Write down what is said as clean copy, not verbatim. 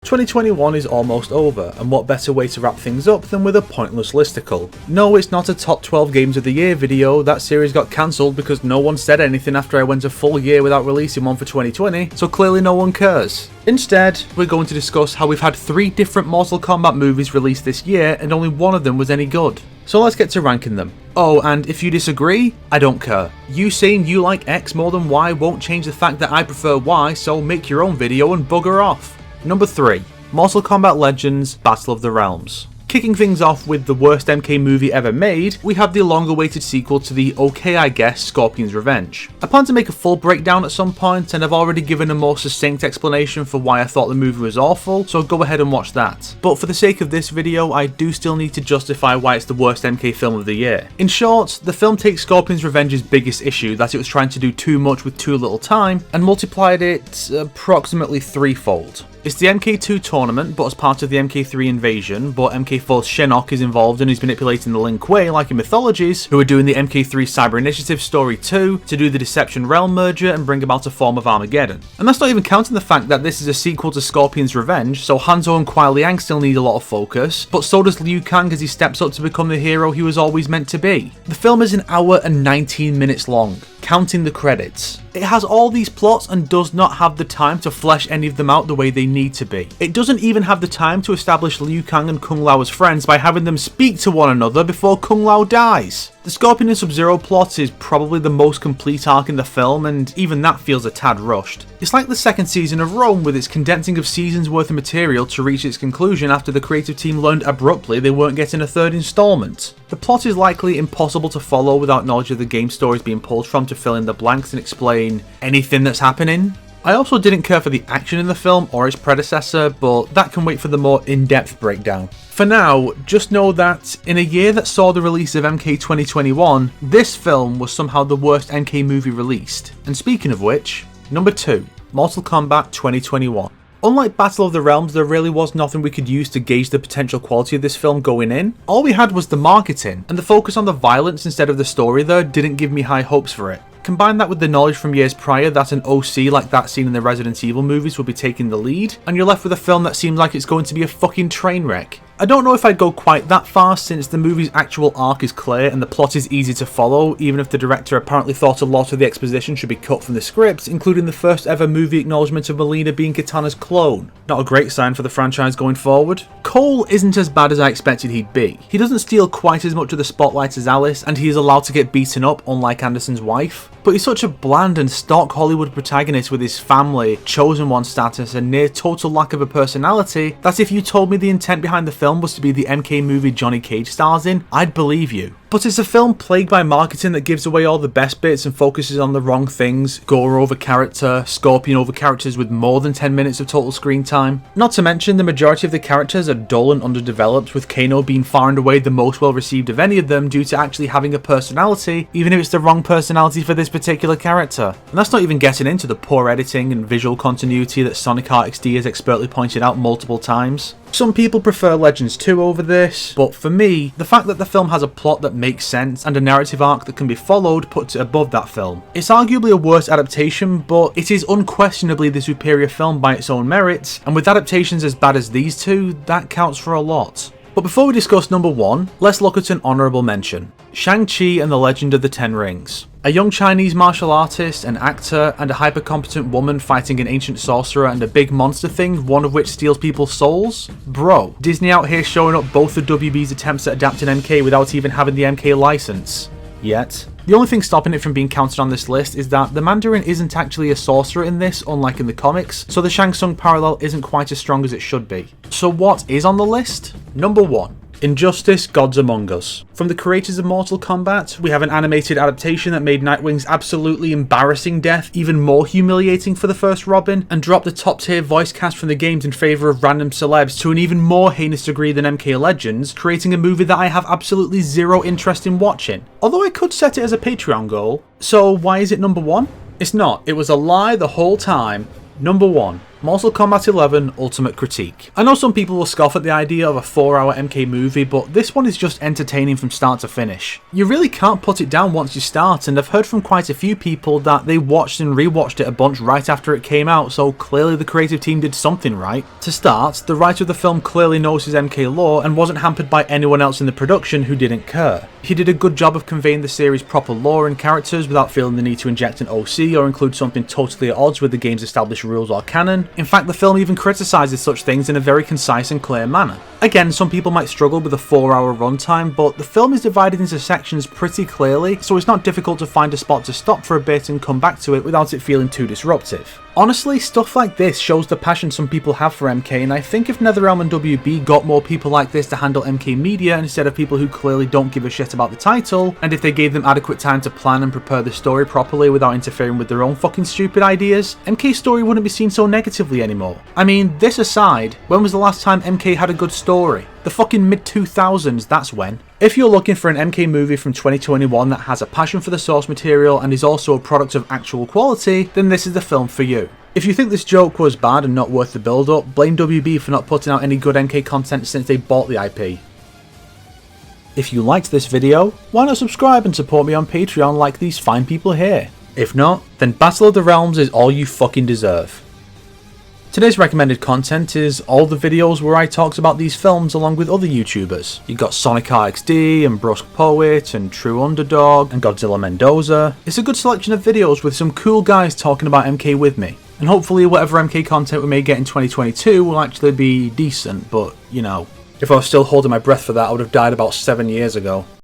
2021 is almost over, and what better way to wrap things up than with a pointless listicle. No, it's not a top 12 games of the year video, that series got cancelled because no one said anything after I went a full year without releasing one for 2020, so clearly no one cares. Instead, we're going to discuss how we've had 3 different Mortal Kombat movies released this year and only one of them was any good. So let's get to ranking them. Oh, and if you disagree, I don't care. You saying you like X more than Y won't change the fact that I prefer Y, so make your own video and bugger off. Number 3. Mortal Kombat Legends Battle of the Realms. Kicking things off with the worst MK movie ever made, we have the long-awaited sequel to the okay I guess Scorpion's Revenge. I plan to make a full breakdown at some point, and I've already given a more succinct explanation for why I thought the movie was awful, so go ahead and watch that. But for the sake of this video, I do still need to justify why it's the worst MK film of the year. In short, the film takes Scorpion's Revenge's biggest issue, that it was trying to do too much with too little time, and multiplied it approximately threefold. It's the MK2 tournament, but as part of the MK3 invasion, but MK4's Shinnok is involved and he's manipulating the Lin Kuei like in mythologies, who are doing the MK3 Cyber Initiative story too, to do the Deception Realm merger and bring about a form of Armageddon. And that's not even counting the fact that this is a sequel to Scorpion's Revenge, so Hanzo and Kuai Liang still need a lot of focus, but so does Liu Kang as he steps up to become the hero he was always meant to be. The film is an hour and 19 minutes long, counting the credits. It has all these plots and does not have the time to flesh any of them out the way they need to be. It doesn't even have the time to establish Liu Kang and Kung Lao as friends by having them speak to one another before Kung Lao dies. The Scorpion and Sub-Zero plot is probably the most complete arc in the film, and even that feels a tad rushed. It's like the second season of Rome with its condensing of seasons worth of material to reach its conclusion after the creative team learned abruptly they weren't getting a third installment. The plot is likely impossible to follow without knowledge of the game stories being pulled from to fill in the blanks and explain anything that's happening. I also didn't care for the action in the film or its predecessor, but that can wait for the more in-depth breakdown. For now, just know that in a year that saw the release of MK 2021, this film was somehow the worst MK movie released. And speaking of which, number 2, Mortal Kombat 2021. Unlike Battle of the Realms, there really was nothing we could use to gauge the potential quality of this film going in. All we had was the marketing, and the focus on the violence instead of the story there didn't give me high hopes for it. Combine that with the knowledge from years prior that an OC like that seen in the Resident Evil movies would be taking the lead, and you're left with a film that seems like it's going to be a fucking train wreck. I don't know if I'd go quite that far since the movie's actual arc is clear and the plot is easy to follow, even if the director apparently thought a lot of the exposition should be cut from the script, including the first ever movie acknowledgement of Mileena being Kitana's clone. Not a great sign for the franchise going forward. Cole isn't as bad as I expected he'd be. He doesn't steal quite as much of the spotlight as Alice, and he is allowed to get beaten up, unlike Anderson's wife. But he's such a bland and stock Hollywood protagonist with his family, chosen one status, and near total lack of a personality that if you told me the intent behind the film was to be the MK movie Johnny Cage stars in, I'd believe you. But it's a film plagued by marketing that gives away all the best bits and focuses on the wrong things, gore over character, Scorpion over characters with more than 10 minutes of total screen time. Not to mention the majority of the characters are dull and underdeveloped, with Kano being far and away the most well received of any of them due to actually having a personality, even if it's the wrong personality for this particular character. And that's not even getting into the poor editing and visual continuity that Sonic Art XD has expertly pointed out multiple times. Some people prefer Legends 2 over this, but for me, the fact that the film has a plot that makes sense and a narrative arc that can be followed puts it above that film. It's arguably a worse adaptation, but it is unquestionably the superior film by its own merits, and with adaptations as bad as these two, that counts for a lot. But before we discuss number 1, let's look at an honourable mention. Shang-Chi and the Legend of the Ten Rings. A young Chinese martial artist, an actor, and a hyper-competent woman fighting an ancient sorcerer and a big monster thing, one of which steals people's souls? Bro, Disney out here showing up both the WB's attempts at adapting MK without even having the MK license. Yet. The only thing stopping it from being counted on this list is that the Mandarin isn't actually a sorcerer in this, unlike in the comics, so the Shang Tsung parallel isn't quite as strong as it should be. So what is on the list? Number 1. Injustice: Gods Among Us. From the creators of Mortal Kombat, we have an animated adaptation that made Nightwing's absolutely embarrassing death even more humiliating for the first Robin, and dropped the top tier voice cast from the games in favour of random celebs to an even more heinous degree than MK Legends, creating a movie that I have absolutely zero interest in watching. Although I could set it as a Patreon goal. So why is it number 1? It's not. It was a lie the whole time. Number 1. Mortal Kombat 11 Ultimate Critique. I know some people will scoff at the idea of a 4-hour MK movie, but this one is just entertaining from start to finish. You really can't put it down once you start, and I've heard from quite a few people that they watched and rewatched it a bunch right after it came out, so clearly the creative team did something right. To start, the writer of the film clearly knows his MK lore and wasn't hampered by anyone else in the production who didn't care. He did a good job of conveying the series' proper lore and characters without feeling the need to inject an OC or include something totally at odds with the game's established rules or canon. In fact, the film even criticises such things in a very concise and clear manner. Again, some people might struggle with a 4-hour runtime, but the film is divided into sections pretty clearly, so it's not difficult to find a spot to stop for a bit and come back to it without it feeling too disruptive. Honestly, stuff like this shows the passion some people have for MK, and I think if NetherRealm and WB got more people like this to handle MK media instead of people who clearly don't give a shit about the title, and if they gave them adequate time to plan and prepare the story properly without interfering with their own fucking stupid ideas, MK's story wouldn't be seen so negatively anymore. I mean, this aside, when was the last time MK had a good story? The fucking mid-2000s, that's when. If you're looking for an MK movie from 2021 that has a passion for the source material and is also a product of actual quality, then this is the film for you. If you think this joke was bad and not worth the build-up, blame WB for not putting out any good MK content since they bought the IP. If you liked this video, why not subscribe and support me on Patreon like these fine people here? If not, then Battle of the Realms is all you fucking deserve. Today's recommended content is all the videos where I talked about these films along with other YouTubers. You got Sonic RXD and Brusque Poet and True Underdog and Godzilla Mendoza. It's a good selection of videos with some cool guys talking about MK with me. And hopefully whatever MK content we may get in 2022 will actually be decent, but you know, if I was still holding my breath for that I would have died about 7 years ago.